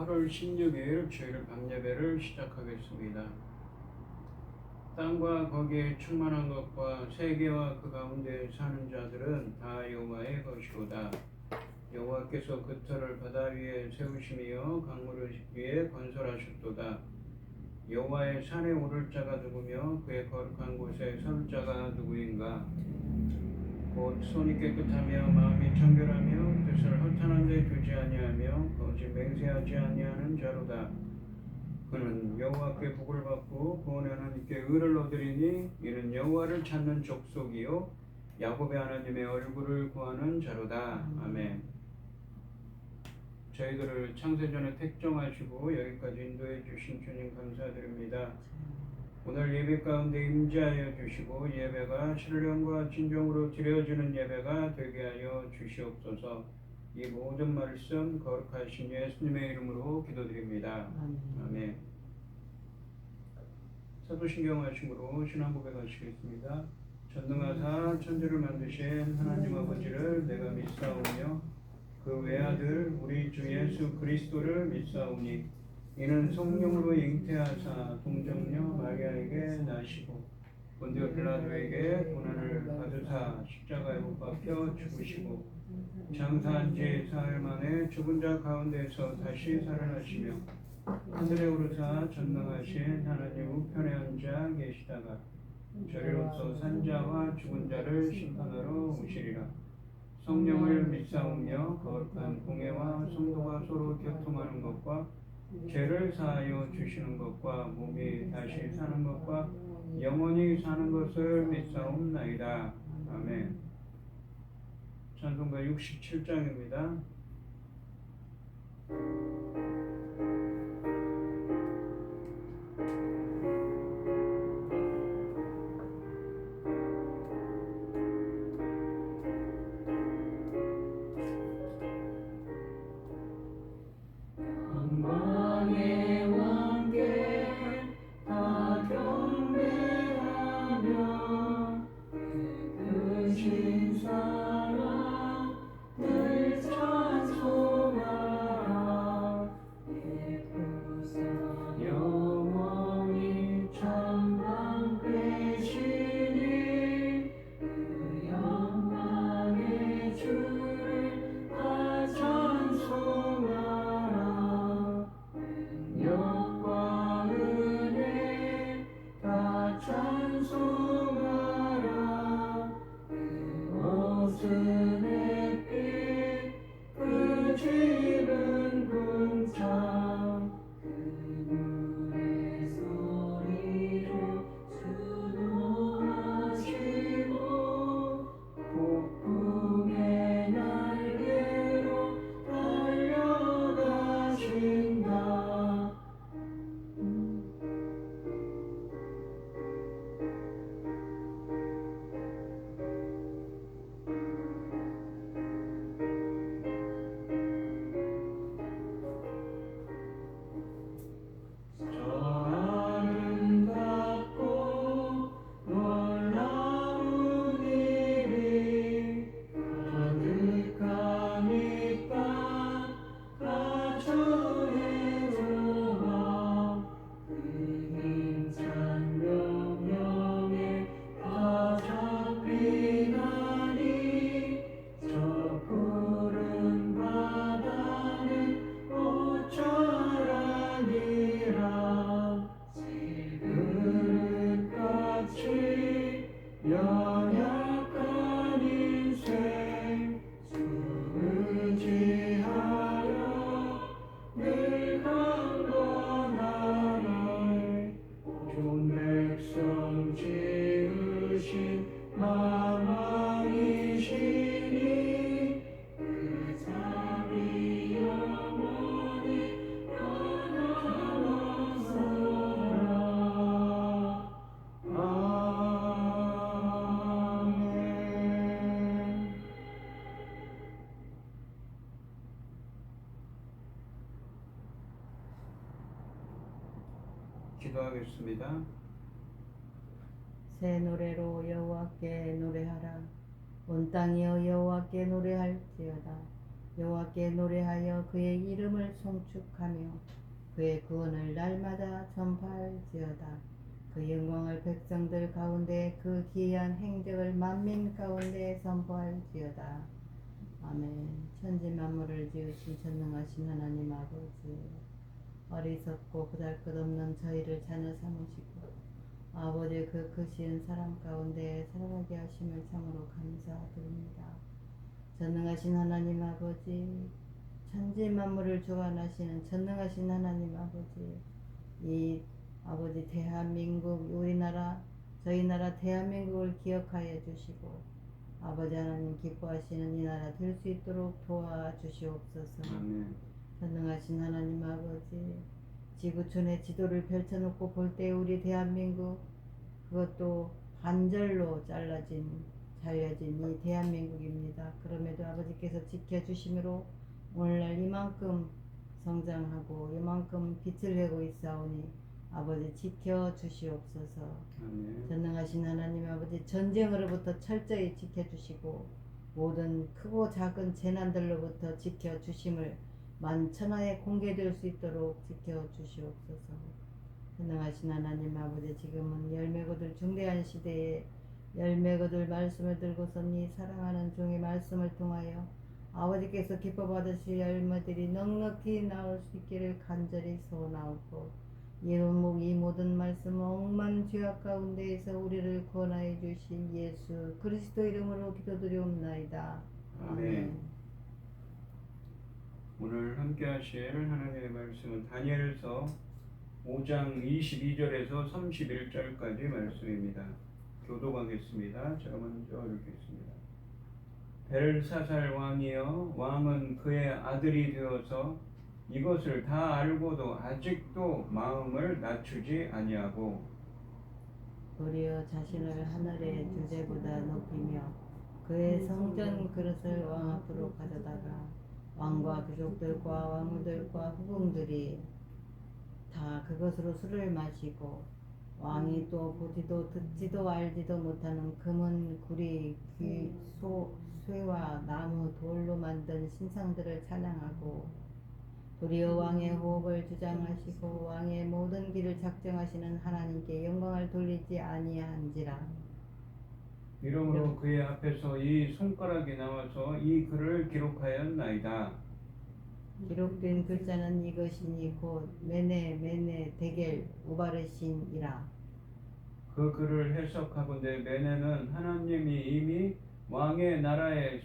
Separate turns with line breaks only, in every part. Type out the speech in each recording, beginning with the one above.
8월 16일 주일 밤예배를 시작하겠습니다. 땅과 거기에 충만한 것과 세계와 그 가운데 사는 자들은 다 여호와의 것이로다. 여호와께서 그 터를 바다 위에 세우시며 강물을 위에 건설하셨도다. 여호와의 산에 오를 자가 누구며 그의 거룩한 곳에 설 자가 누구인가? 곧 손이 깨끗하며 마음이 청결하며 뜻을 허탄한 데 두지 아니하며 거짓 맹세하지 아니하는 자로다. 그는 여호와께 복을 받고 구원의 하나님께 의를 얻으리니 이는 여호와를 찾는 족속이요 야곱의 하나님의 얼굴을 구하는 자로다. 아멘. 저희들을 창세전에 택정하시고 여기까지 인도해 주신 주님 감사드립니다. 오늘 예배 가운데 임재하여 주시고 예배가 신령과 진정으로 드려지는 예배가 되게 하여 주시옵소서. 이 모든 말씀 거룩하신 예수님의 이름으로 기도드립니다. 아멘. 사도신경 말씀으로 신앙 고백하시겠습니다. 전능하사 천지를 만드신 하나님 아버지를 내가 믿사오며 그 외아들 우리 주 예수 그리스도를 믿사오니 이는 성령으로 잉태하사 동정녀 마리아에게 나시고 본디오 빌라도에게 고난을 받으사 십자가에 못 박혀 죽으시고 장사한 지 사흘 만에 죽은 자 가운데서 다시 살아나시며 하늘에 오르사 전능하신 하나님 우편에 앉아 계시다가 저리로서 산 자와 죽은 자를 심판하러 오시리라. 성령을 믿사오며 거룩한 공회와 성도가 서로 교통하는 것과 죄를 사하여 주시는 것과 몸이 다시 사는 것과 영원히 사는 것을 믿사옵나이다. 아멘. 찬송가 67장입니다. 기도하겠습니다.
새 노래로 여호와께 노래하라. 온 땅이여 여호와께 노래할지어다. 여호와께 노래하여 그의 이름을 송축하며 그의 구원을 날마다 전파할지어다. 그 영광을 백성들 가운데 그 기이한 행적을 만민 가운데 선포할지어다. 아멘. 천지 만물을 지으신 전능하신 하나님 아버지, 어리석고 보잘것없는 저희를 자녀 삼으시고 아버지의 그 크신 사랑 가운데 살아가게 하심을 참으로 감사드립니다. 전능하신 하나님 아버지, 천지 만물을 주관하시는 전능하신 하나님 아버지, 이 아버지 대한민국 우리나라 저희 나라 대한민국을 기억하여 주시고 아버지 하나님 기뻐하시는 이 나라 될 수 있도록 도와주시옵소서.
아멘.
전능하신 하나님 아버지, 지구촌의 지도를 펼쳐놓고 볼 때 우리 대한민국 그것도 반절로 잘려진 이 대한민국입니다. 그럼에도 아버지께서 지켜주심으로 오늘날 이만큼 성장하고 이만큼 빛을 내고 있사오니 아버지 지켜주시옵소서.
아멘.
전능하신 하나님 아버지, 전쟁으로부터 철저히 지켜주시고 모든 크고 작은 재난들로부터 지켜주심을 만천하에 공개될 수 있도록 지켜주시옵소서. 전능하신 하나님 아버지, 지금은 열매 거둘 중대한 시대에 열매 거둘 말씀을 들고서니 사랑하는 종의 말씀을 통하여 아버지께서 기뻐 받으실 열매들이 넉넉히 나올 수 있기를 간절히 소원하옵고, 이 모든 말씀 억만 죄악 가운데에서 우리를 구원하여 주신 예수 그리스도 이름으로 기도드리옵나이다.
아멘. 오늘 함께 하실 하나님의 말씀은 다니엘서 5장 22절에서 31절까지 말씀입니다. 교독하겠습니다. 제가 먼저 읽겠습니다. 벨사살 왕이여, 왕은 그의 아들이 되어서 이것을 다 알고도 아직도 마음을 낮추지 아니하고
도리어 자신을 하늘의 주제보다 높이며 그의 성전 그릇을 왕 앞으로 가져다가 왕과 귀족들과 왕후들과 후궁들이 다 그것으로 술을 마시고 왕이 또 보지도 듣지도 알지도 못하는 금은 구리 쇠와 나무 돌로 만든 신상들을 찬양하고 도리어 왕의 호흡을 주장하시고 왕의 모든 길을 작정하시는 하나님께 영광을 돌리지 아니한지라.
이러므로 그의 앞에서 이 손가락이 나와서 이 글을 기록하였나이다.
기록된 글자는 이것이니 곧 메네 데겔 우바르신이라.
그 글을 해석하건대 메네는 하나님이 이미 왕의 나라의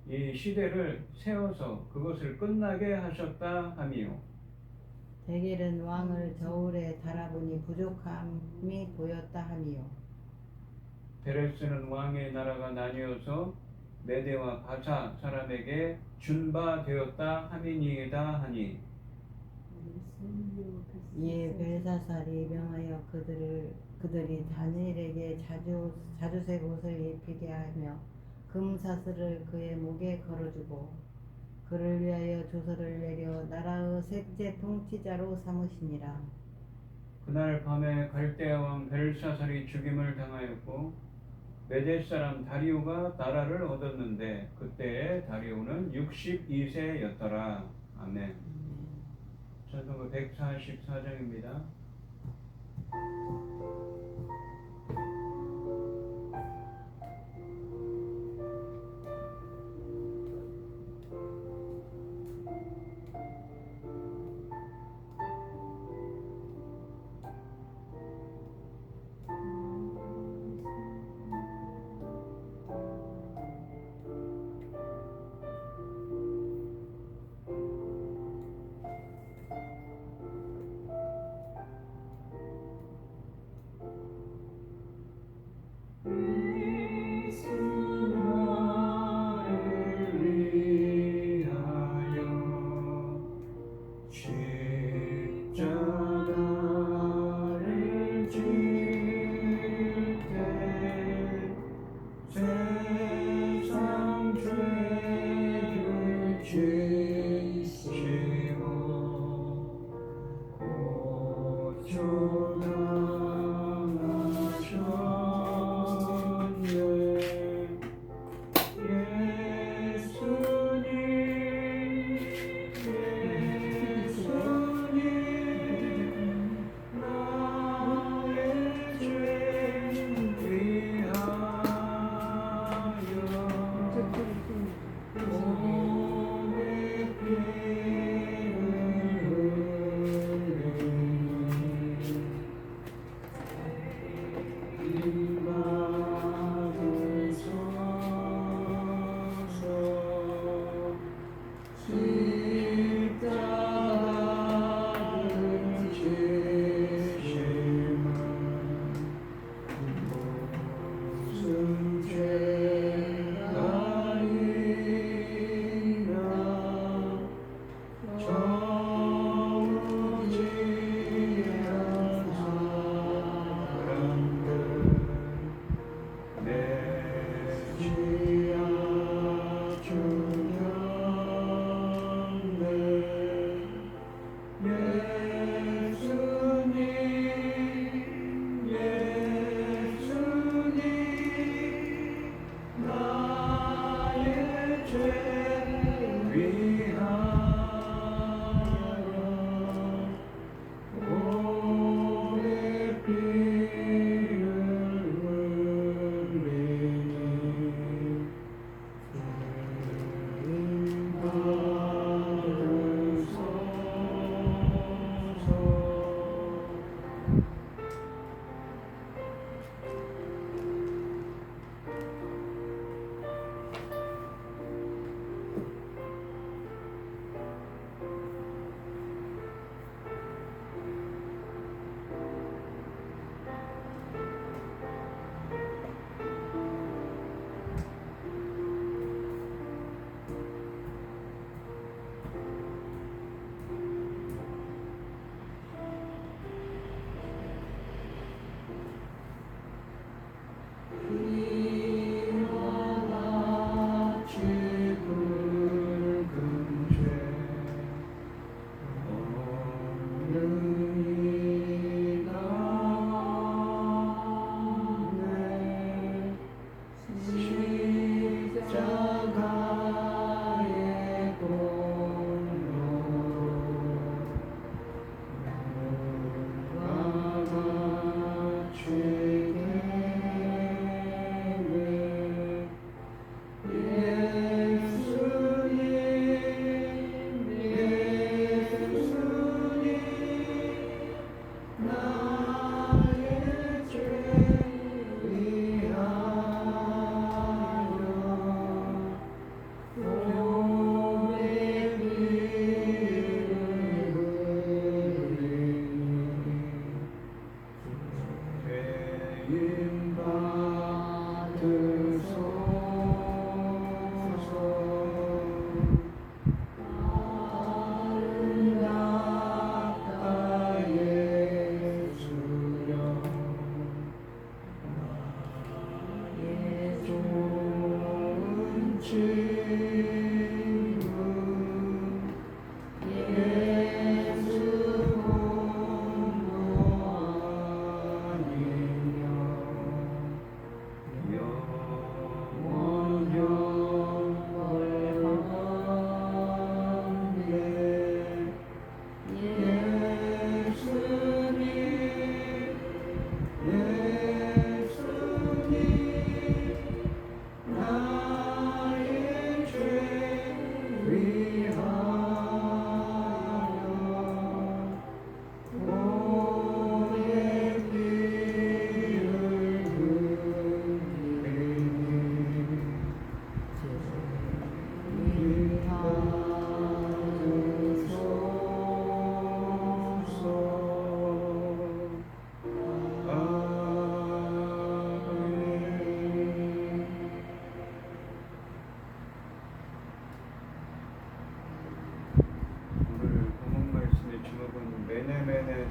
이 시대를 세워서 그것을 끝나게 하셨다 함이요.
데겔은 왕을 저울에 달아보니 부족함이 보였다 함이요.
베레스는 왕의 나라가 나뉘어서 메대와 바사 사람에게 준 바 되었다 함이니이다 하니,
이에 벨사살이 명하여 그들이 다니엘에게 자주색 옷을 입히게 하며 금사슬을 그의 목에 걸어주고 그를 위하여 조서를 내려 나라의 셋째 통치자로 삼으시니라.
그날 밤에 갈대아 왕 벨사살이 죽임을 당하였고 메대 사람 다리오가 나라를 얻었는데 그때에 다리오는 62세였더라. 아멘. 전성구 144장입니다.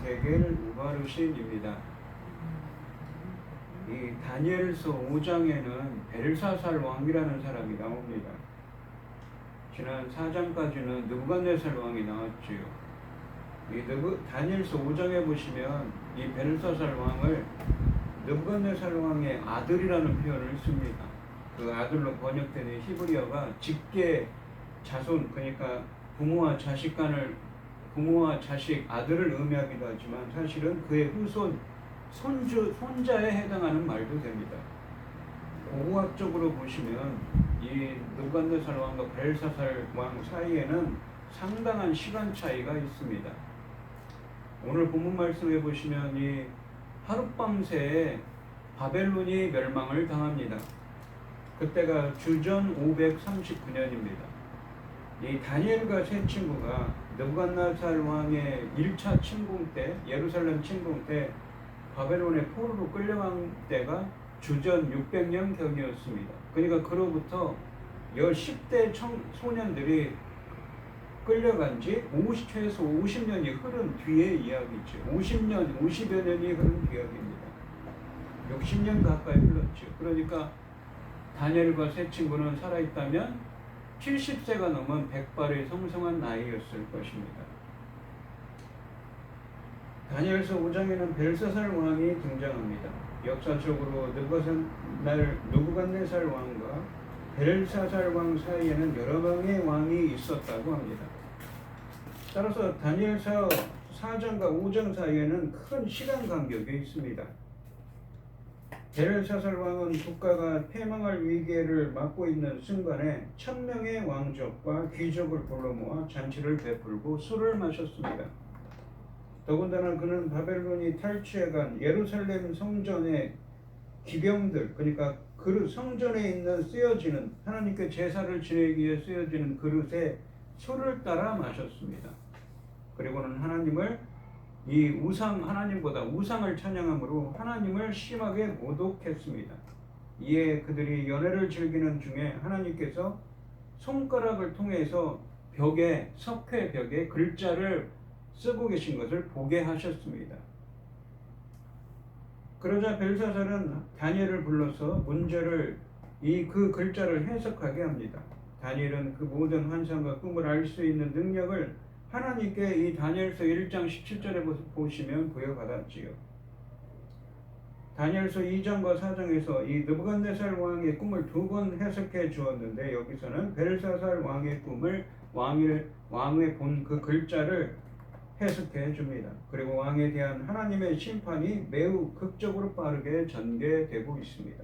데겔 우바르신입니다. 이 다니엘서 5장에는 벨사살 왕이라는 사람이 나옵니다. 지난 4장까지는 느부갓네살 왕이 나왔지요. 다니엘서 5장에 보시면 이 벨사살 왕을 느부갓네살 왕의 아들이라는 표현을 씁니다. 그 아들로 번역되는 히브리어가 직계 자손, 그러니까 부모와 자식 간을, 부모와 자식, 아들을 의미하기도 하지만 사실은 그의 후손, 손자에 해당하는 말도 됩니다. 고고학적으로 보시면 이 느부갓네살 왕과 벨사살 왕 사이에는 상당한 시간 차이가 있습니다. 오늘 본문 말씀해 보시면 이 하룻밤새에 바벨론이 멸망을 당합니다. 그때가 주전 539년입니다. 이 다니엘과 세 친구가 느부갓네살 왕의 1차 침공 때, 예루살렘 침공 때 바벨론의 포로로 끌려간 때가 주전 600년 경이었습니다. 그러니까 그로부터 10대 소년들이 끌려간 지 최소 50년이 흐른 뒤의 이야기죠. 50여 년이 흐른 이야기입니다. 60년 가까이 흘렀죠. 그러니까 다니엘과 세 친구는 살아있다면 70세가 넘은 백발의 성성한 나이였을 것입니다. 다니엘서 5장에는 벨사살 왕이 등장합니다. 역사적으로 느부갓네살 왕과 벨사살 왕 사이에는 여러 명의 왕이 있었다고 합니다. 따라서 다니엘서 4장과 5장 사이에는 큰 시간 간격이 있습니다. 벨사살 왕은 국가가 패망할 위기를 맞고 있는 순간에 1000명의 왕족과 귀족을 불러 모아 잔치를 베풀고 술을 마셨습니다. 더군다나 그는 바벨론이 탈취해간 예루살렘 성전의 기병들, 그러니까 그릇, 성전에 있는 쓰여지는 하나님께 제사를 지내기 위해 쓰여지는 그릇에 술을 따라 마셨습니다. 그리고는 하나님을 이 우상, 하나님보다 우상을 찬양함으로 하나님을 심하게 모독했습니다. 이에 그들이 연회를 즐기는 중에 하나님께서 손가락을 통해서 벽에, 석회 벽에 글자를 쓰고 계신 것을 보게 하셨습니다. 그러자 벨사살은 다니엘을 불러서 문제를 그 글자를 해석하게 합니다. 다니엘은 그 모든 환상과 꿈을 알 수 있는 능력을 하나님께 이 다니엘서 1장 17절에 보시면 부여받았지요. 다니엘서 2장과 4장에서 이 느부갓네살 왕의 꿈을 2번 해석해 주었는데 여기서는 벨사살 왕의 꿈을 왕의 본 그 글자를 해석해 줍니다. 그리고 왕에 대한 하나님의 심판이 매우 극적으로 빠르게 전개되고 있습니다.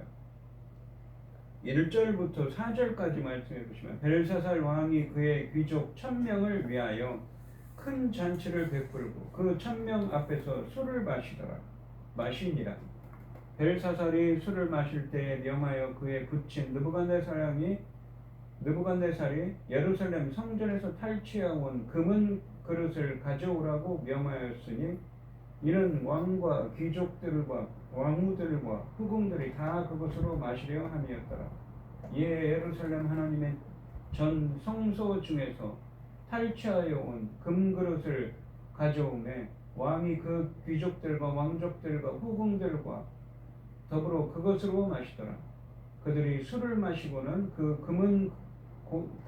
1절부터 4절까지 말씀해 보시면 벨사살 왕이 그의 귀족 1000명을 위하여 큰 잔치를 베풀고 그 1000명 앞에서 술을 마시니라. 벨사살이 술을 마실 때에 명하여 그의 부친 느부갓네살이 예루살렘 성전에서 탈취해온 금은 그릇을 가져오라고 명하였으니 이는 왕과 귀족들과 왕후들과 후궁들이 다 그것으로 마시려 함이었더라. 이에 예루살렘 하나님의 전 성소 중에서 탈취하여 온 금그릇을 가져오매 왕이 그 귀족들과 왕족들과 후궁들과 더불어 그것으로 마시더라. 그들이 술을 마시고는 그 금은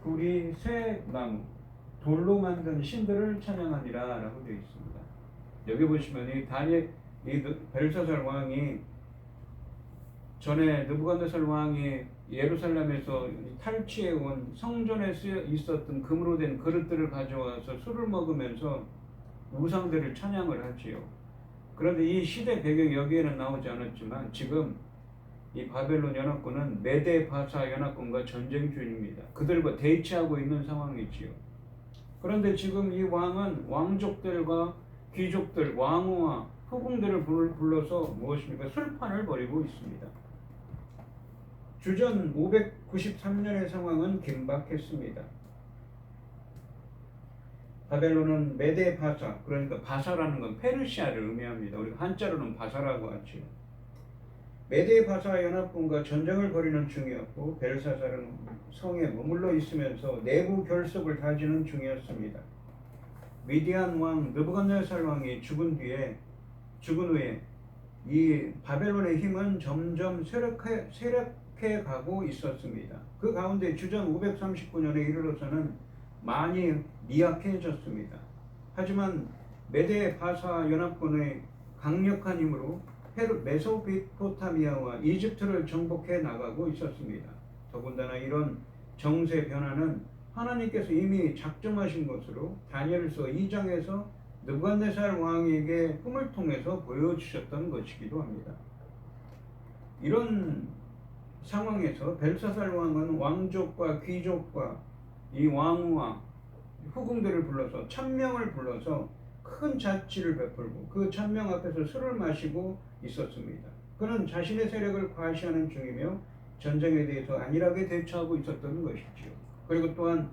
구리 쇠나무 돌로 만든 신들을 찬양하니라 라고 되어 있습니다. 여기 보시면 이 벨사살 왕이 전에 느부갓네살 왕이 예루살렘에서 탈취해온 성전에 있었던 금으로 된 그릇들을 가져와서 술을 먹으면서 우상들을 찬양을 하지요. 그런데 이 시대 배경이 여기에는 나오지 않았지만 지금 이 바벨론 연합군은 메데 바사 연합군과 전쟁 중입니다. 그들과 대치하고 있는 상황이지요. 그런데 지금 이 왕은 왕족들과 귀족들, 왕후와 후궁들을 불러서 무엇입니까? 술판을 벌이고 있습니다. 주전 593년의 상황은 긴박했습니다. 바벨론은 메데 바사, 그러니까 바사라는 건 페르시아를 의미합니다. 우리가 한자로는 바사라고 하죠. 메데 바사 연합군과 전쟁을 벌이는 중이었고 벨사살은 성에 머물러 있으면서 내부 결속을 다지는 중이었습니다. 미디안 왕 느부갓네살 왕이 죽은 후에 이 바벨론의 힘은 점점 쇠락해 가고 있었습니다. 그 가운데 주전 539년에 이르러서는 많이 미약해졌습니다. 하지만 메데 바사 연합군의 강력한 힘으로 메소포타미아와 이집트를 정복해 나가고 있었습니다. 더군다나 이런 정세 변화는 하나님께서 이미 작정하신 것으로 다니엘서 2장에서 느부갓네살 왕에게 꿈을 통해서 보여주셨던 것이기도 합니다. 이런 상황에서 벨사살 왕은 왕족과 귀족과 이 왕후와 후궁들을 불러서 1000명을 불러서 큰 잔치를 베풀고 그 1000명 앞에서 술을 마시고 있었습니다. 그는 자신의 세력을 과시하는 중이며 전쟁에 대해서 안일하게 대처하고 있었던 것이지요. 그리고 또한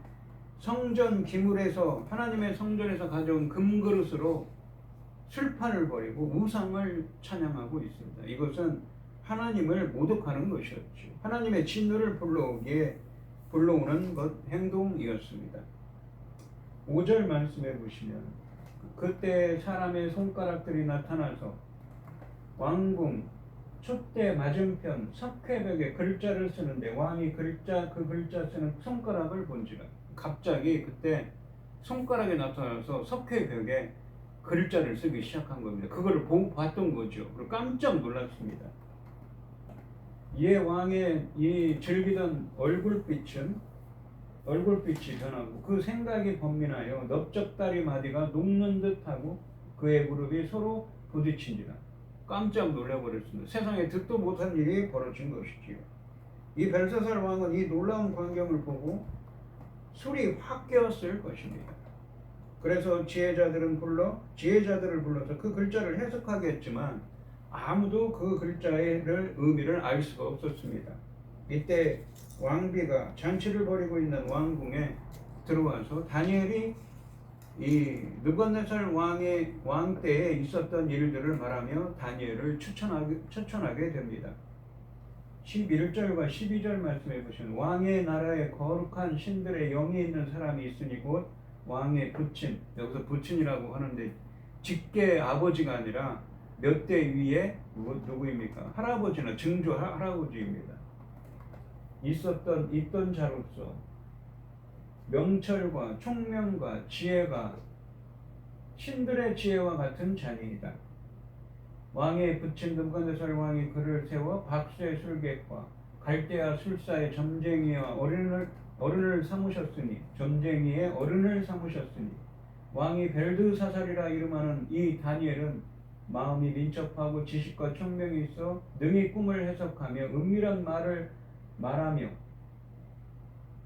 성전 기물에서 하나님의 성전에서 가져온 금그릇으로 술판을 벌이고 우상을 찬양하고 있습니다. 이것은 하나님을 모독하는 것이었죠. 하나님의 진노를 불러오는 행동이었습니다. 5절 말씀해 보시면 그때 사람의 손가락들이 나타나서 왕궁 촛대 맞은편 석회벽에 글자를 쓰는데 왕이 그 글자 쓰는 손가락을 본지라. 갑자기 그때 손가락이 나타나서 석회벽에 글자를 쓰기 시작한 겁니다. 그거를 봤던 거죠. 그리고 깜짝 놀랐습니다. 이에 왕의 이 즐기던 얼굴빛이 변하고 그 생각이 번민하여 넓적다리 마디가 녹는 듯하고 그의 무릎이 서로 부딪힌지라. 깜짝 놀라버렸습니다. 세상에 듣도 못한 일이 벌어진 것이지요. 이 벨사살 왕은 이 놀라운 광경을 보고 술이 확 깨었을 것입니다. 그래서 지혜자들을 불러서 그 글자를 해석하게 했지만 아무도 그 글자의 의미를 알 수가 없었습니다. 이때 왕비가 잔치를 벌이고 있는 왕궁에 들어와서 다니엘이 이 느부갓네살 왕 때에 있었던 일들을 말하며 다니엘을 추천하게 됩니다. 11절과 12절 말씀해 보시면 왕의 나라에 거룩한 신들의 영이 있는 사람이 있으니 곧 왕의 부친, 여기서 부친이라고 하는데 직계 아버지가 아니라 몇 대 위에 누구입니까? 할아버지나 증조 할아버지입니다. 있던 자로서 명철과 총명과 지혜가 신들의 지혜와 같은 자니이다. 왕의 부친 느부갓네살 왕이 그를 세워 박수의 술객과 갈대아 술사의 점쟁이의 어른을 삼으셨으니 왕이 벨드사살이라 이름하는 이 다니엘은 마음이 민첩하고 지식과 총명이 있어 능히 꿈을 해석하며 은밀한 말을 말하며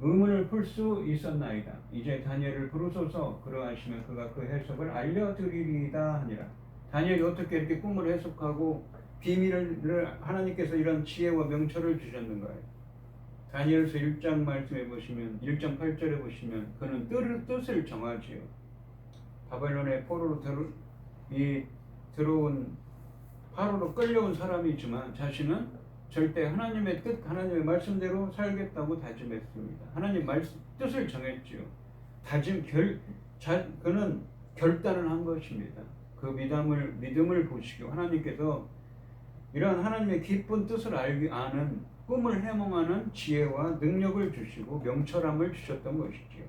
의문을 풀 수 있었나이다. 이제 다니엘을 부르소서. 그러하시면 그가 그 해석을 알려드리리이다 하니라. 다니엘이 어떻게 이렇게 꿈을 해석하고 비밀을 하나님께서 이런 지혜와 명철을 주셨는가요? 다니엘서 1장 말씀해 보시면 1장 8절에 보시면 그는 뜻을 정하지요. 바벨론의 포로로 들어온 파로로 끌려온 사람이지만 자신은 절대 하나님의 뜻, 하나님의 말씀대로 살겠다고 다짐했습니다. 하나님 뜻을 정했지요. 그는 결단을 한 것입니다. 그 믿음을 보시고 하나님께서 이러한 하나님의 깊은 뜻을 아는 꿈을 해몽하는 지혜와 능력을 주시고 명철함을 주셨던 것이지요.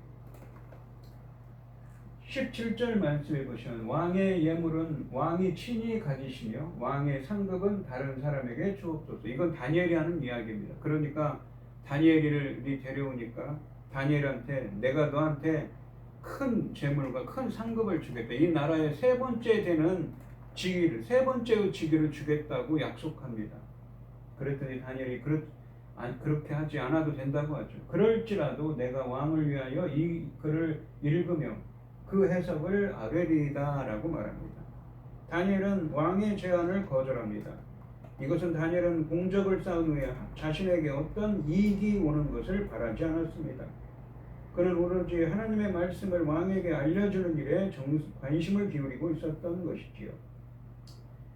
17절 말씀해 보시면 왕의 예물은 왕이 친히 가지시며 왕의 상급은 다른 사람에게 주옵소서. 이건 다니엘이 하는 이야기입니다. 그러니까 다니엘이 데려오니까 다니엘한테 내가 너한테 큰 재물과 큰 상급을 주겠다. 이 나라의 세 번째의 직위를 주겠다고 약속합니다. 그랬더니 다니엘이 그렇게 하지 않아도 된다고 하죠. 그럴지라도 내가 왕을 위하여 이 글을 읽으며 그 해석을 아뢰리이다라고 말합니다. 다니엘은 왕의 제안을 거절합니다. 이것은 다니엘은 공적을 쌓은 후에 자신에게 어떤 이익이 오는 것을 바라지 않았습니다. 그는 오로지 하나님의 말씀을 왕에게 알려주는 일에 관심을 기울이고 있었던 것이지요.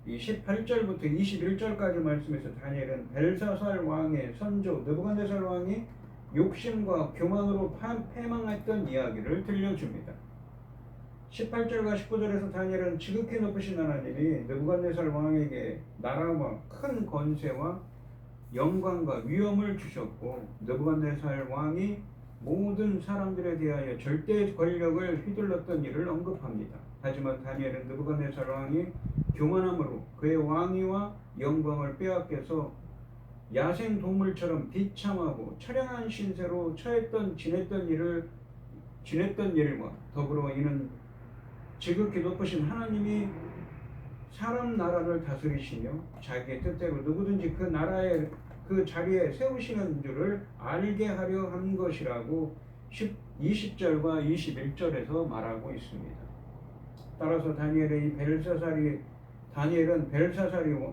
이 18절부터 21절까지 말씀에서 다니엘은 벨사살 왕의 선조 느부갓네살 왕이 욕심과 교만으로 패망했던 이야기를 들려줍니다. 18절과 19절에서 다니엘은 지극히 높으신 하나님이 느부갓네살 왕에게 나라와 큰 권세와 영광과 위엄을 주셨고 느부갓네살 왕이 모든 사람들에 대하여 절대 권력을 휘둘렀던 일을 언급합니다. 하지만 다니엘은 느부갓네살 왕이 교만함으로 그의 왕위와 영광을 빼앗겨서 야생 동물처럼 비참하고 처량한 신세로 지냈던 일과 더불어 이는 지극히 높으신 하나님이 사람 나라를 다스리시며 자기의 뜻대로 누구든지 그 나라의 그 자리에 세우시는 줄을 알게 하려 한 것이라고 20절과 21절에서 말하고 있습니다. 따라서 다니엘은 벨사살이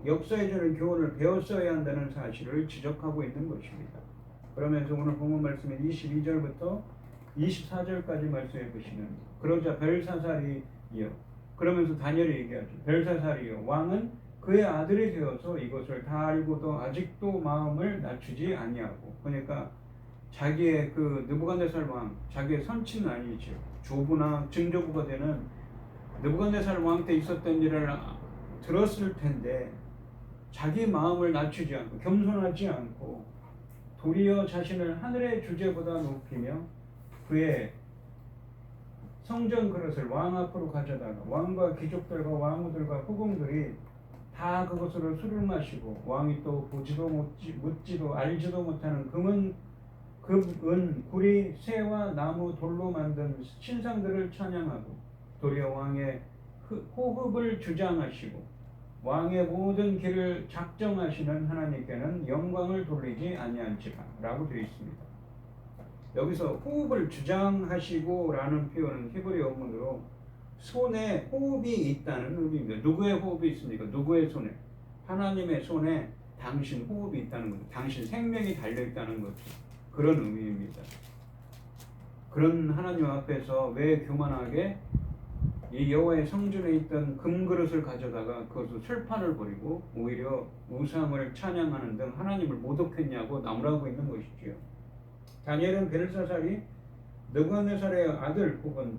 역사에 주는 교훈을 배웠어야 한다는 사실을 지적하고 있는 것입니다. 그러면서 오늘 본문 말씀인 22절부터 24절까지 말씀해 보시면 그러자 벨사살이요. 그러면서 다니엘이 얘기하죠. 벨사살이요. 왕은 그의 아들이 되어서 이것을 다 알고도 아직도 마음을 낮추지 아니하고. 그러니까 자기의 그 느부갓네살 왕, 자기의 선친은 아니죠. 조부나 증조부가 되는 느부갓네살 왕 때 있었던 일을 들었을 텐데 자기 마음을 낮추지 않고 겸손하지 않고 도리어 자신을 하늘의 주제보다 높이며 그의 성전 그릇을 왕 앞으로 가져다가 왕과 귀족들과 왕후들과 후궁들이 다 그것으로 술을 마시고 왕이 또 보지도 묻지도 알지도 못하는 금, 은, 구리, 새와 나무, 돌로 만든 신상들을 찬양하고 도리어 왕의 호흡을 주장하시고 왕의 모든 길을 작정하시는 하나님께는 영광을 돌리지 아니한지라 라고 되어 있습니다. 여기서 호흡을 주장하시고 라는 표현은 히브리 원문으로 손에 호흡이 있다는 의미입니다. 누구의 호흡이 있습니까? 누구의 손에? 하나님의 손에 당신 호흡이 있다는 거죠. 당신 생명이 달려있다는 거죠. 그런 의미입니다. 그런 하나님 앞에서 왜 교만하게 이 여호와의 성전에 있던 금그릇을 가져다가 그것을 술판을 버리고 오히려 우상을 찬양하는 등 하나님을 모독했냐고 나무라고 있는 것이지요. 다니엘은 벨사살이 느부갓네살의 아들 혹은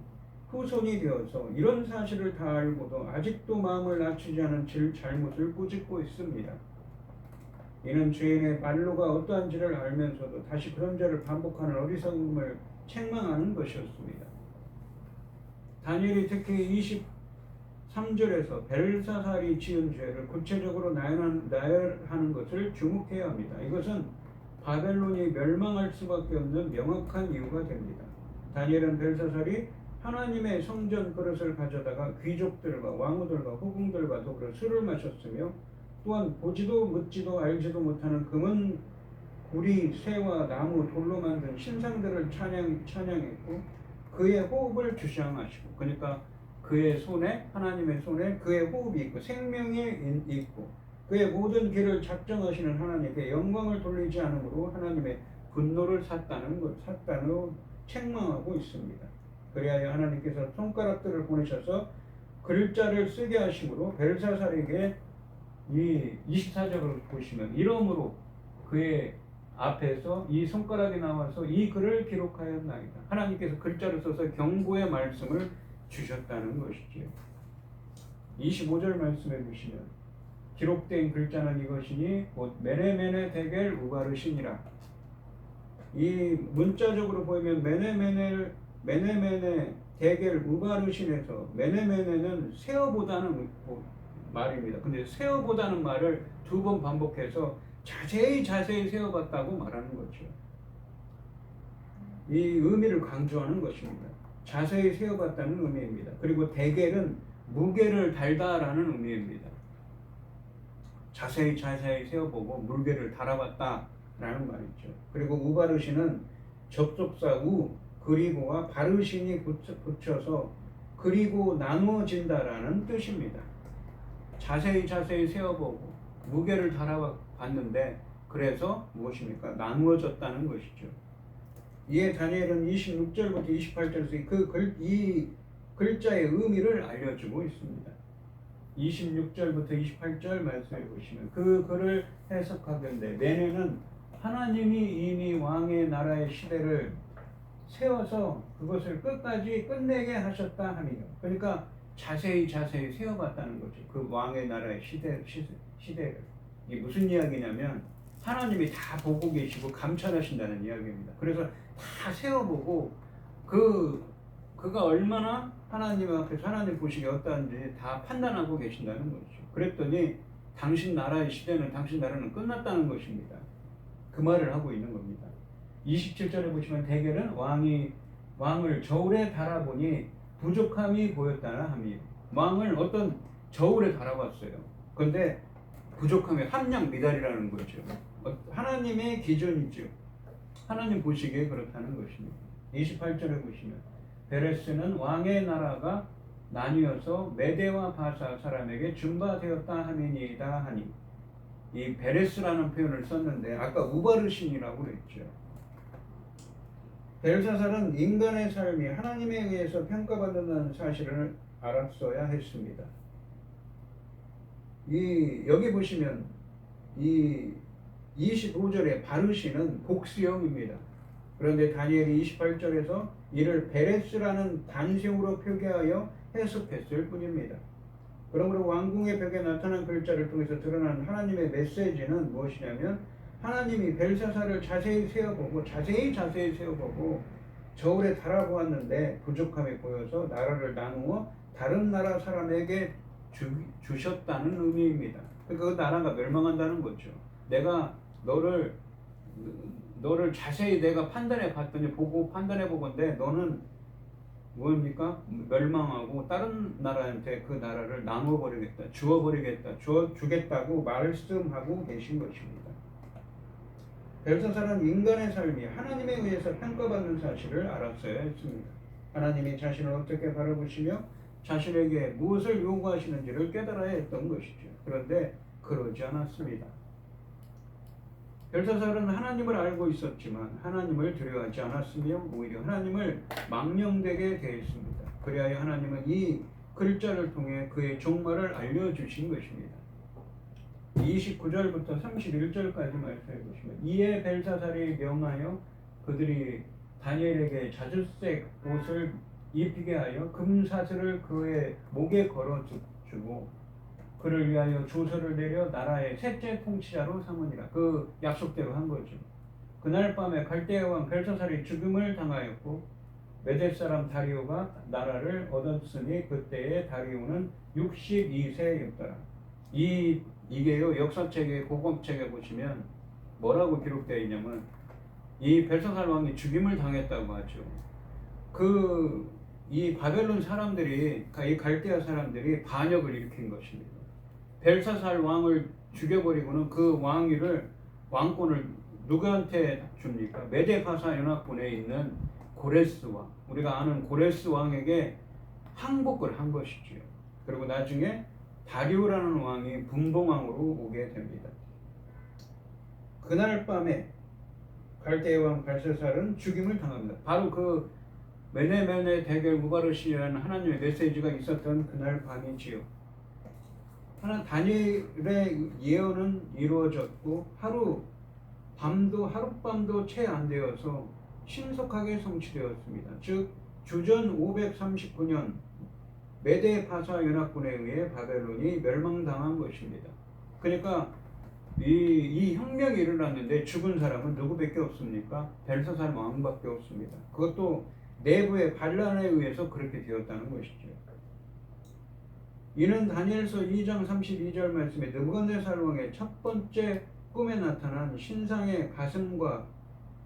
후손이 되어서 이런 사실을 다 알고도 아직도 마음을 낮추지 않은 잘못을 꾸짖고 있습니다. 이는 죄인의 말로가 어떠한지를 알면서도 다시 그런 죄를 반복하는 어리석음을 책망하는 것이었습니다. 다니엘이 특히 23절에서 벨사살이 지은 죄를 구체적으로 나열하는 것을 주목해야 합니다. 이것은 바벨론이 멸망할 수밖에 없는 명확한 이유가 됩니다. 다니엘은 벨사살이 하나님의 성전 그릇을 가져다가 귀족들과 왕후들과 후궁들과 더불어 술을 마셨으며 또한 보지도 묻지도 알지도 못하는 금은 구리, 새와 나무, 돌로 만든 신상들을 찬양했고 그의 호흡을 주장하시고, 그러니까 그의 손에, 하나님의 손에 그의 호흡이 있고 생명이 있고 그의 모든 길을 작정하시는 하나님께 영광을 돌리지 않으므로 하나님의 분노를 샀다는 책망하고 있습니다. 그리하여 하나님께서 손가락들을 보내셔서 글자를 쓰게 하심으로 벨사살에게 이 24절을 보시면 이러므로 그의 앞에서 이 손가락이 나와서 이 글을 기록하였나이다. 하나님께서 글자를 써서 경고의 말씀을 주셨다는 것이지요. 25절 말씀해 보시면 기록된 글자는 이것이니 곧 메네메네 데겔 우바르신이라. 이 문자적으로 보면 메네메네 데겔 우바르신에서 메네메네는 세어보다는 말입니다. 근데 세어보다는 말을 두 번 반복해서 자세히 세어봤다고 말하는 거죠. 이 의미를 강조하는 것입니다. 자세히 세어봤다는 의미입니다. 그리고 데겔은 무게를 달다라는 의미입니다. 자세히 세어보고 무게를 달아봤다라는 말이죠. 우바르신은 우바르신은 접속사 우 그리고와 바르신이 붙여서 그리고 나누어진다라는 뜻입니다. 자세히 세어보고 무게를 달아봤는데 그래서 무엇입니까? 나누어졌다는 것이죠. 이에 다니엘은 26절부터 28절에서 이 글자의 의미를 알려주고 있습니다. 26절부터 28절 말씀해 보시면 그 글을 해석하건대 내내는 하나님이 이미 왕의 나라의 시대를 세워서 그것을 끝까지 끝내게 하셨다 하니요. 그러니까 자세히 세워봤다는 거죠. 그 왕의 나라의 시대를. 이게 무슨 이야기냐면 하나님이 다 보고 계시고 감찰하신다는 이야기입니다. 그래서 다 세워보고 그가 얼마나 하나님 앞에서 하나님 보시기에 어떠한지 다 판단하고 계신다는 거죠. 그랬더니 당신 나라의 시대는 당신 나라는 끝났다는 것입니다. 그 말을 하고 있는 겁니다. 27절에 보시면 데겔은 왕을 저울에 달아보니 부족함이 보였다나 함이에요. 왕을 어떤 저울에 달아봤어요. 그런데 부족함이 함량 미달이라는 거죠. 하나님의 기준이죠. 하나님 보시기에 그렇다는 것입니다. 28절에 보시면 베레스는 왕의 나라가 나뉘어서 메대와 바사 사람에게 준바되었다 함이니이다 하니, 이 베레스라는 표현을 썼는데 아까 우바르신이라고 그랬죠. 벨사살은 인간의 삶이 하나님에 의해서 평가받는다는 사실을 알았어야 했습니다. 여기 보시면 이 25절에 바르신은 복수형입니다. 그런데 다니엘이 28절에서 이를 베레스라는 단생으로 표기하여 해석했을 뿐입니다. 그러므로 왕궁의 벽에 나타난 글자를 통해서 드러난 하나님의 메시지는 무엇이냐면 하나님이 벨사살을 자세히 세어보고 저울에 달아보았는데 부족함이 보여서 나라를 나누어 다른 나라 사람에게 주셨다는 의미입니다. 그 나라가 멸망한다는 거죠. 내가 너를 자세히 내가 판단해 봤더니 판단해 보건데 너는 뭡니까? 멸망하고 다른 나라한테 그 나라를 나눠버리겠다, 주어버리겠다, 주겠다고 말씀하고 계신 것입니다. 벨사살은 인간의 삶이 하나님에 의해서 평가받는 사실을 알았어야 했습니다. 하나님이 자신을 어떻게 바라보시며 자신에게 무엇을 요구하시는지를 깨달아야 했던 것이죠. 그런데 그러지 않았습니다. 벨사살은 하나님을 알고 있었지만 하나님을 두려워하지 않았으며 오히려 하나님을 망령되게 대했습니다. 그리하여 하나님은 이 글자를 통해 그의 종말을 알려주신 것입니다. 29절부터 31절까지 말씀해 보시면 이에 벨사살이 명하여 그들이 다니엘에게 자주색 옷을 입히게 하여 금사슬을 그의 목에 걸어주고 그를 위하여 조서를 내려 나라의 셋째 통치자로 삼으니라. 그 약속대로 한 거죠. 그날 밤에 갈대아 왕 벨사살이 죽음을 당하였고 메대 사람 다리오가 나라를 얻었으니 그때의 다리오는 62세였더라. 이게요, 역사책에 고검책에 보시면 뭐라고 기록되어 있냐면 이 벨사살 왕이 죽임을 당했다고 하죠. 이 바벨론 사람들이, 이 갈대아 사람들이 반역을 일으킨 것입니다. 벨사살 왕을 죽여버리고는 그 왕권을 누구한테 줍니까? 메데파사 연합군에 있는 고레스 왕, 우리가 아는 고레스 왕에게 항복을 한 것이지요. 그리고 나중에 다리오라는 왕이 분봉왕으로 오게 됩니다. 그날 밤에 갈대아 왕 벨사살은 죽임을 당합니다. 바로 그 메네 데겔 우바르시라는 하나님의 메시지가 있었던 그날 밤이지요. 다니엘의 예언은 이루어졌고 하룻밤도 채 안 되어서 신속하게 성취되었습니다. 즉 주전 539년 메데파사 연합군에 의해 바벨론이 멸망당한 것입니다. 그러니까 이 혁명이 일어났는데 죽은 사람은 누구밖에 없습니까? 벨사살 왕밖에 없습니다. 그것도 내부의 반란에 의해서 그렇게 되었다는 것이죠. 이는 다니엘서 2장 32절 말씀에 느부갓네살 왕의 첫 번째 꿈에 나타난 신상의 가슴과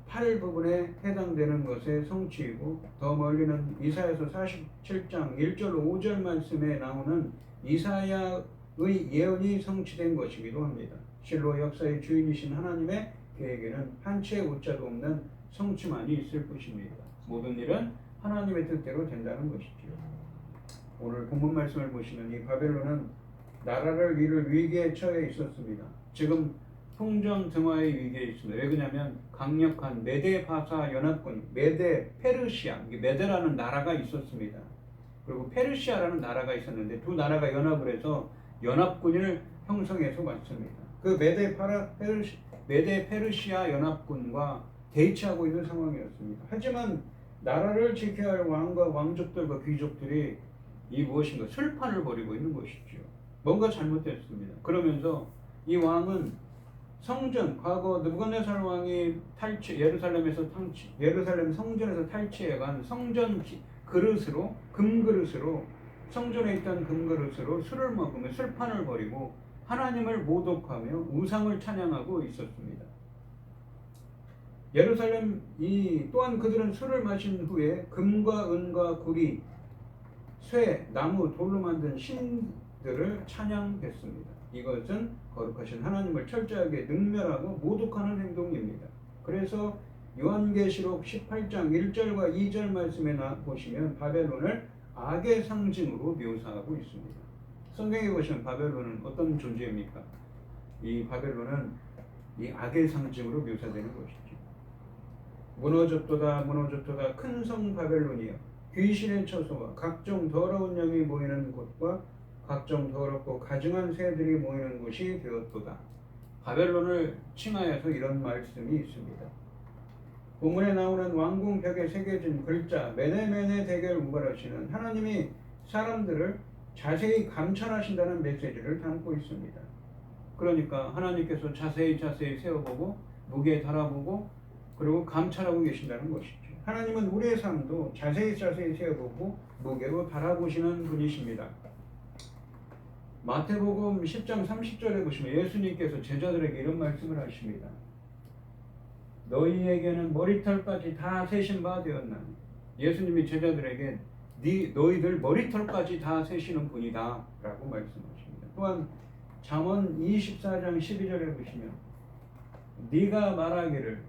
팔 부분에 해당되는 것의 성취이고, 더 멀리는 이사야서 47장 1절 5절 말씀에 나오는 이사야의 예언이 성취된 것이기도 합니다. 실로 역사의 주인이신 하나님의 계획에는 한 채의 오자도 없는 성취만이 있을 것입니다. 모든 일은 하나님의 뜻대로 된다는 것이지요. 오늘 본문 말씀을 보시면 이 바벨론은 나라를 이룰 위기에 처해 있었습니다. 지금 통정 등화의 위기에 있습니다. 왜 그러냐면 강력한 메데파사 연합군, 페르시아, 메데라는 나라가 있었습니다. 그리고 페르시아라는 나라가 있었는데 두 나라가 연합을 해서 연합군을 형성해서 왔습니다. 그 메데 페르시아 연합군과 대치하고 있는 상황이었습니다. 하지만 나라를 지켜야 할 왕과 왕족들과 귀족들이 이 무엇인가 술판을 벌이고 있는 것이죠. 뭔가 잘못됐습니다. 그러면서 이 왕은 성전, 과거 느부갓네살 왕이 예루살렘 성전에서 탈취해간 성전 그릇으로, 금그릇으로, 성전에 있던 금그릇으로 술을 먹으며 술판을 벌이고 하나님을 모독하며 우상을 찬양하고 있었습니다. 또한 그들은 술을 마신 후에 금과 은과 구리, 쇠, 나무, 돌로 만든 신들을 찬양했습니다. 이것은 거룩하신 하나님을 철저하게 능멸하고 모독하는 행동입니다. 그래서 요한계시록 18장 1절과 2절 말씀에 보시면 바벨론을 악의 상징으로 묘사하고 있습니다. 성경에 보시면 바벨론은 어떤 존재입니까? 이 바벨론은 이 악의 상징으로 묘사되는 것이죠. 무너졌도다 무너졌도다 큰 성 바벨론이여, 귀신의 처소와 각종 더러운 영이 모이는 곳과 각종 더럽고 가증한 새들이 모이는 곳이 되었도다. 바벨론을 칭하여서 이런 말씀이 있습니다. 본문에 나오는 왕궁벽에 새겨진 글자 메네 데겔 우바르시는 하나님이 사람들을 자세히 감찰하신다는 메시지를 담고 있습니다. 그러니까 하나님께서 자세히 세워보고 무게에 달아보고 그리고 감찰하고 계신다는 것이죠. 하나님은 우리의 삶도 자세히 세워보고 무게로 달아보시는 분이십니다. 마태복음 10장 30절에 보시면 예수님께서 제자들에게 이런 말씀을 하십니다. 너희에게는 머리털까지 다 세신 바 되었나니. 예수님이 제자들에게 너희들 머리털까지 다 세시는 분이다 라고 말씀하십니다. 또한 잠언 24장 12절에 보시면 네가 말하기를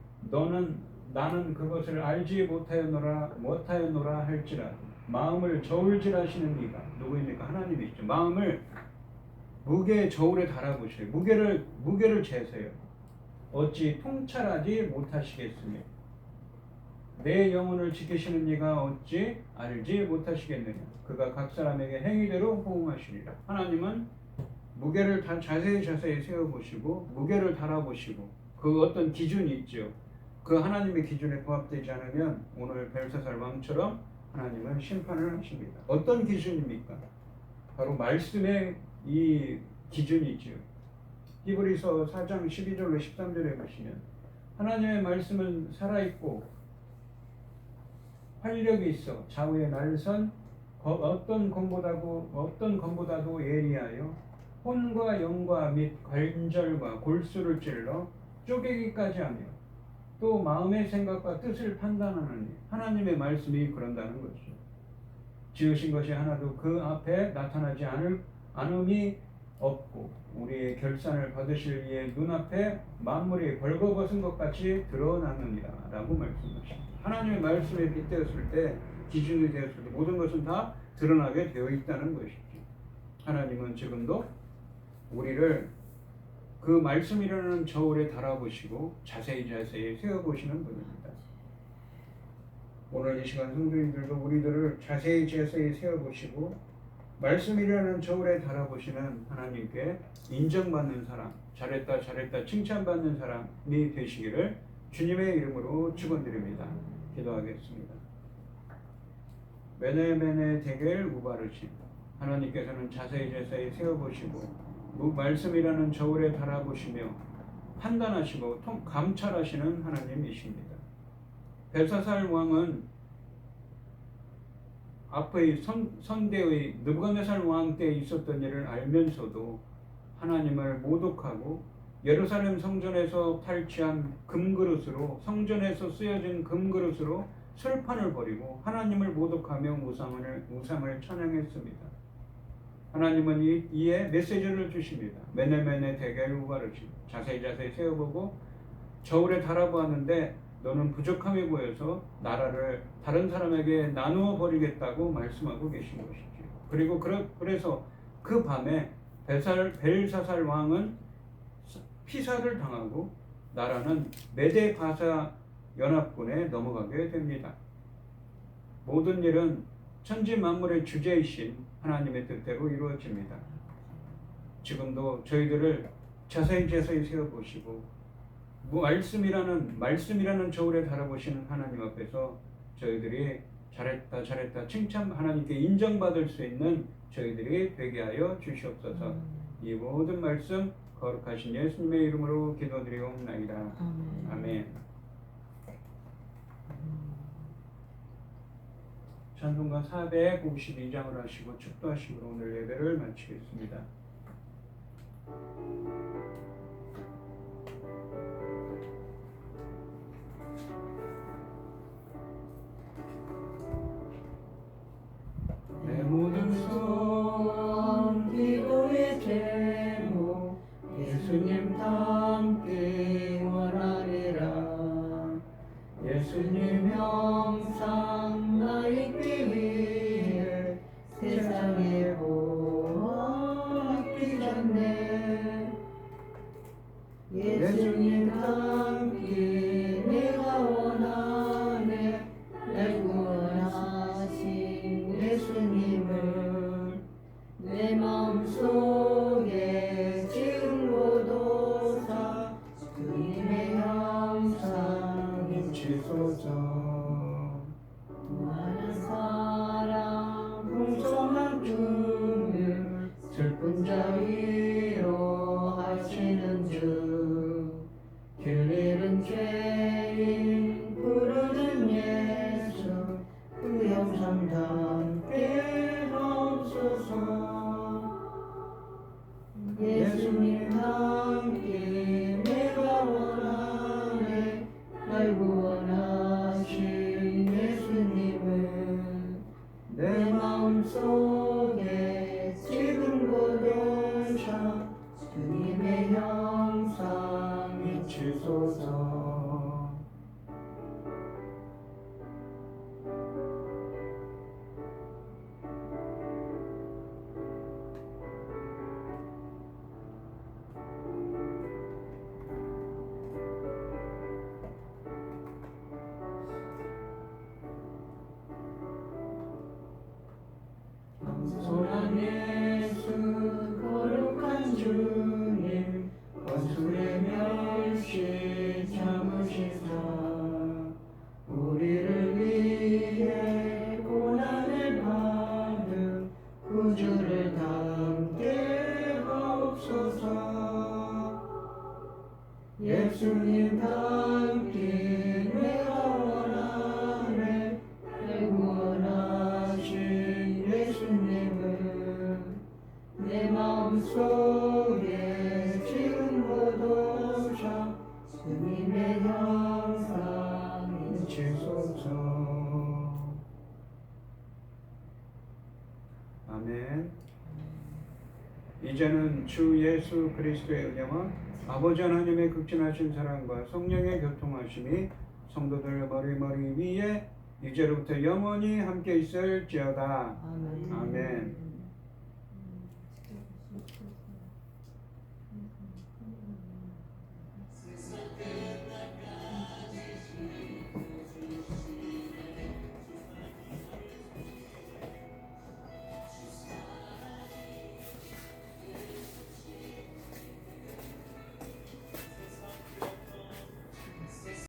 나는 그것을 알지 못하였노라 할지라도 마음을 저울질하시는 네가 누구입니까? 하나님이시죠. 마음을 무게 저울에 달아보시오. 무게를 재세요. 어찌 통찰하지 못하시겠으며 내 영혼을 지키시는 이가 어찌 알지 못하시겠느냐. 그가 각 사람에게 행위대로 호응하시리라. 하나님은 무게를 다 자세히 세워보시고 무게를 달아보시고 그 어떤 기준이 있죠. 그 하나님의 기준에 부합되지 않으면 오늘 벨사살 왕처럼 하나님은 심판을 하십니다. 어떤 기준입니까? 바로 말씀의 이 기준이죠. 히브리서 4장 12절로 13절에 보시면 하나님의 말씀은 살아있고 활력이 있어 좌우에 날선 어떤 검보다도 예리하여 혼과 영과 및 관절과 골수를 찔러 쪼개기까지 하며 또 마음의 생각과 뜻을 판단하느니 하나님의 말씀이 그런다는 것이죠. 지으신 것이 하나도 그 앞에 나타나지 않음이 없고 우리의 결산을 받으실 이의 눈앞에 만물이 벌거벗은 것 같이 드러나느니라 라고 말씀하십니다. 하나님의 말씀에 빗대었을 때 기준이 되었을 때 모든 것은 다 드러나게 되어 있다는 것이죠. 하나님은 지금도 우리를 그 말씀이라는 저울에 달아보시고 자세히 세워보시는 분입니다. 오늘 이 시간 성도님들도 우리들을 자세히 세워보시고 말씀이라는 저울에 달아보시는 하나님께 인정받는 사람, 잘했다 칭찬받는 사람이 되시기를 주님의 이름으로 축원드립니다. 기도하겠습니다. 메네 데겔 우바르신 하나님께서는 자세히 세워보시고 말씀이라는 저울에 달아보시며 판단하시고 감찰하시는 하나님이십니다. 벨사살 왕은 앞의 선대의 느부갓네살 왕 때 있었던 일을 알면서도 하나님을 모독하고 예루살렘 성전에서 탈취한 금그릇으로 성전에서 쓰여진 금그릇으로 술판을 벌이고 하나님을 모독하며 우상을 찬양했습니다. 하나님은 이에 메시지를 주십니다. 메네 데겔 우바르신 자세히 세워보고 저울에 달아보았는데 너는 부족함이 보여서 나라를 다른 사람에게 나누어 버리겠다고 말씀하고 계신 것이죠. 그리고 그래서 그 밤에 벨사살 왕은 피살을 당하고 나라는 메데 바사 연합군에 넘어가게 됩니다. 모든 일은 천지 만물의 주제이신 하나님의 뜻대로 이루어집니다. 지금도 저희들을 자세히 세워보시고 말씀이라는 저울에 달아보시는 하나님 앞에서 저희들이 잘했다 칭찬 하나님께 인정받을 수 있는 저희들이 되게 하여 주시옵소서. 이 모든 말씀 거룩하신 예수님의 이름으로 기도드리옵나이다. 아멘. 찬송가 452장을 하시고 축도하시므로 오늘 예배를 마치겠습니다. 내 모든 소원 기도의 제목 예수님 닮기 원하리라. 예수님 형상 나 있기 위해 세상에 보았기전에 예수님 닮기 내가 원하네. 날 구원하신 예수님을 내 마음속에 지은고도사 주님의 형상 인치소서. 많은 사랑 풍성한 긍휼 슬픈 자 위로하시는 주 길 잃은 죄인 부르는 예수 그 형상 담게 하옵소서. 예수님 함께 내가 원하네. 날 구원하신 예수님을 내
마음속에 지금부터 주님의 형상
비추소서.
겸손한 예수 거룩한 주님 원수의 멸시 참으시사 우리를 위해 고난을 받은 구주를 담게 하옵소서. 예수님 닮기 내가 원하네. 구원하신 예수님을 내 마음속에 지금부터 주님의 형상
비추소서. 아멘. 이제는 주 예수 그리스도의 은혜와 아버지 하나님의 극진하신 사랑과 성령의 교통하심이 성도들 머리 위에 이제로부터 영원히 함께 있을지어다.
아멘.
아멘.